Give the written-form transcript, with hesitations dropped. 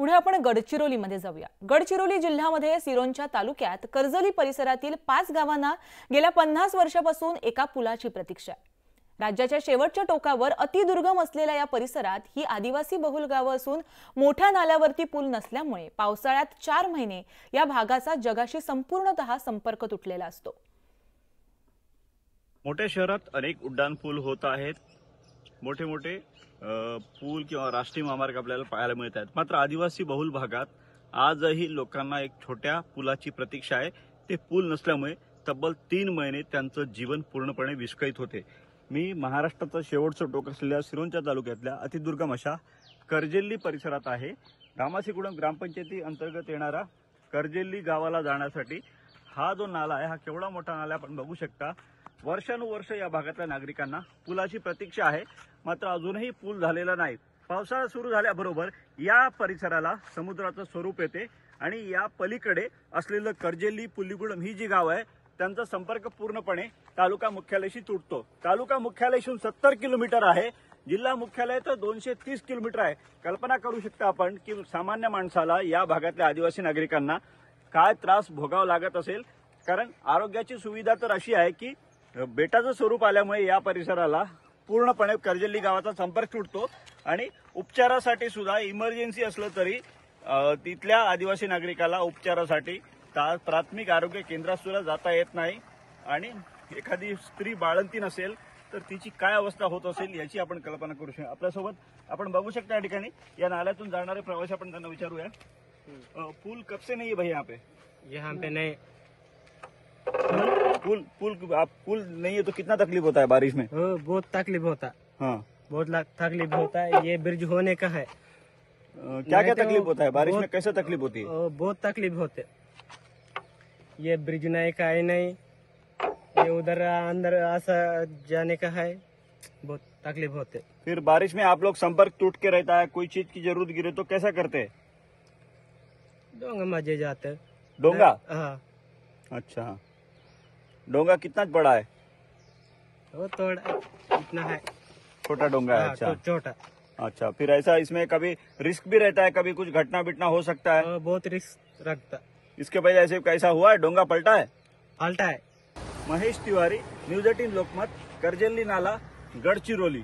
पुढे आपण गडचिरोलीमध्ये जाऊया। गडचिरोली जिल्ह्यामध्ये सिरोंचा तालुक्यात कर्जली परिसरातील 5 गावांना गेल्या 50 वर्षापासून एका पुलाची प्रतीक्षा आहे। राज्याच्या शेवटच्या टोकावर अतिदुर्गम असलेल्या या परिसरात ही आदिवासी बहुल गावं असून मोठ्या नाल्यावरती पूल नसल्यामुळे पावसाळ्यात 4 महिने या भागाचा जगाशी संपूर्णतः संपर्क तुटलेला असतो। मोठ्या शहरात अनेक उड्डाण पूल होत आहेत, मोठे मोठे पूल किंवा राष्ट्रीय महामार्ग आपल्याला पाहायला मिळत आहेत। मात्र आदिवासी बहुल भागात आजही लोकांना एक छोट्या पुलाची प्रतीक्षा आहे। ते पूल नसल्यामुळे तब्बल 3 महिने त्यांचं जीवन पूर्णपणे विस्कळीत होते। मी महाराष्ट्राचं शेवटचं टोक असलेल्या सिरोंचा तालुक्यातल्या अतिदुर्गम अशा कर्जेल्ली परिसरात आहे। रामासीकुडम ग्रामपंचायती अंतर्गत येणारा कर्जेल्ली गावाला जाण्यासाठी हा जो नाला आहे, हा केवढा मोठा नाला आपण बघू शकता। वर्षानुवर्ष या भागातल्या नागरिकांना पुलाची प्रतीक्षा आहे, मात्र अजूनही पूल झालेला नाही। पावसाळा सुरू झाल्याबरोबर या परिसराला समुद्राचं स्वरूप येते आणि या पलीकडे असलेलं कर्जेल्ली पुल्लीकुडम ही जी गाव आहे त्यांचा संपर्क पूर्णपणे तालुका मुख्यालयाशी तुटतो। तालुका मुख्यालयापासून 70 किलोमीटर आहे, जिल्हा मुख्यालय तर 230 किलोमीटर आहे। कल्पना करू शकता आपण की सामान्य माणसाला या भागातल्या आदिवासी नागरिकांना काय त्रास भोगावा लागत असेल। कारण आरोग्याची सुविधा तर अशी आहे की बेटाचं स्वरूप आल्यामुळे या परिसराला पूर्णपणे कर्जेल्ली गावाचा संपर्क तुटतो आणि उपचारासाठी सुद्धा इमर्जन्सी असलं तरी तिथल्या आदिवासी नागरिकाला उपचारासाठी प्राथमिक आरोग्य केंद्रात सुद्धा जाता येत नाही। आणि एखादी स्त्री बाळंती नसेल तर तिची काय अवस्था होत असेल याची आपण कल्पना करू शकतो। आपल्यासोबत आपण बघू शकता या ठिकाणी या नाल्यातून जाणारे प्रवासी, आपण त्यांना विचारूया, पूल कब से नहीं है भाई यहाँ पे नहीं पुल नहीं है तो कितना तकलीफ होता है बारिश में? बहुत तकलीफ होता है। हाँ, बहुत तकलीफ होता है। ये ब्रिज होने का है। क्या क्या तकलीफ होता है बारिश में? कैसे तकलीफ होती है? बहुत तकलीफ होते। ये ब्रिज नहीं का है, नहीं ये उधर अंदर ऐसा जाने का है, बहुत तकलीफ होते। फिर बारिश में आप लोग संपर्क टूट के रहता है, कोई चीज की जरूरत गिरे तो कैसा करते हैं? डोंगा मजे जाते। डोंगा? हाँ। अच्छा, डोंगा कितना बड़ा है? वो थोड़ा इतना है, छोटा डोंगा है। अच्छा, छोटा। अच्छा, फिर ऐसा इसमें कभी रिस्क भी रहता है, कभी कुछ घटना बिटना हो सकता है? बहुत रिस्क रखता। इसके पहले ऐसे कैसा हुआ है? डोंगा पलटा है? पलटा है। महेश तिवारी, न्यूज 18 लोकमत, कर्जेल्ली नाला, गडचिरोली।